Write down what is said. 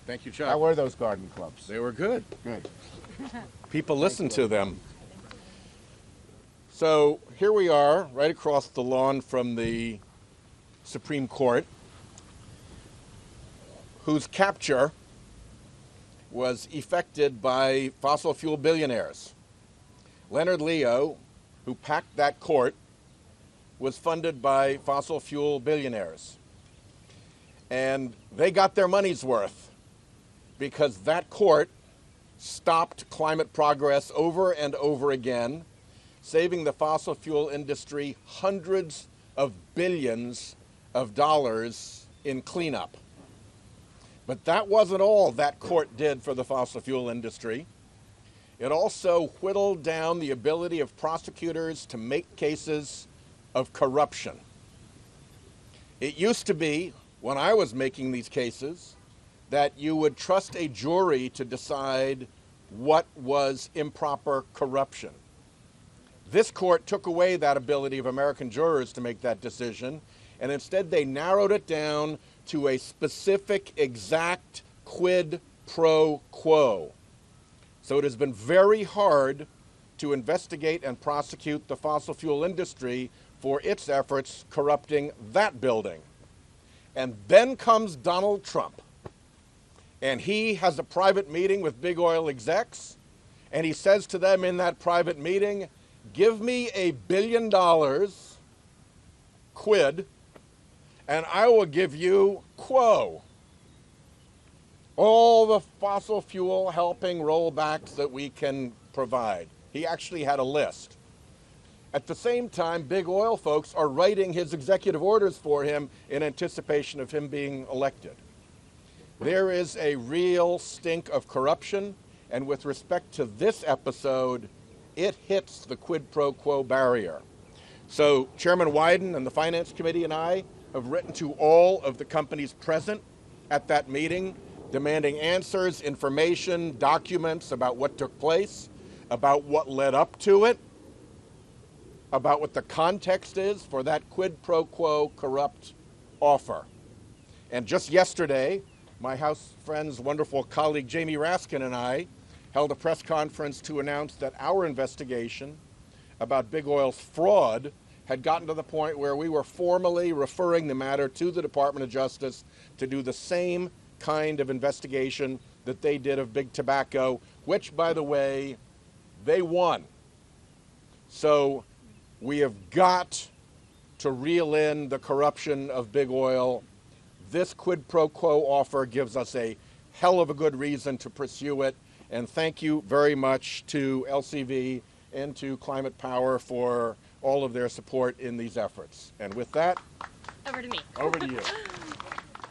Thank you, Chuck. How were those garden clubs? They were good. Good. People listened to them. So here we are, right across the lawn from the Supreme Court, whose capture was effected by fossil fuel billionaires. Leonard Leo, who packed that court, was funded by fossil fuel billionaires. And they got their money's worth because that court stopped climate progress over and over again, saving the fossil fuel industry hundreds of billions of dollars in cleanup. But that wasn't all that court did for the fossil fuel industry. It also whittled down the ability of prosecutors to make cases of corruption. It used to be, when I was making these cases, that you would trust a jury to decide what was improper corruption. This court took away that ability of American jurors to make that decision, and instead they narrowed it down to a specific, exact quid pro quo. So it has been very hard to investigate and prosecute the fossil fuel industry for its efforts corrupting that building. And then comes Donald Trump, and he has a private meeting with big oil execs, and he says to them in that private meeting, give me $1 billion quid, and I will give you quo. All the fossil fuel helping rollbacks that we can provide. He actually had a list. At the same time, big oil folks are writing his executive orders for him in anticipation of him being elected. There is a real stink of corruption, and with respect to this episode, it hits the quid pro quo barrier. So Chairman Wyden and the Finance Committee and I have written to all of the companies present at that meeting, demanding answers, information, documents about what took place, about what led up to it, about what the context is for that quid pro quo corrupt offer. And just yesterday, my House friend's wonderful colleague Jamie Raskin and I held a press conference to announce that our investigation about big oil's fraud had gotten to the point where we were formally referring the matter to the Department of Justice to do the same kind of investigation that they did of big tobacco, which, by the way, they won. So we have got to reel in the corruption of big oil. This quid pro quo offer gives us a hell of a good reason to pursue it. And thank you very much to LCV and to Climate Power for all of their support in these efforts. And with that, over to me. Over to you.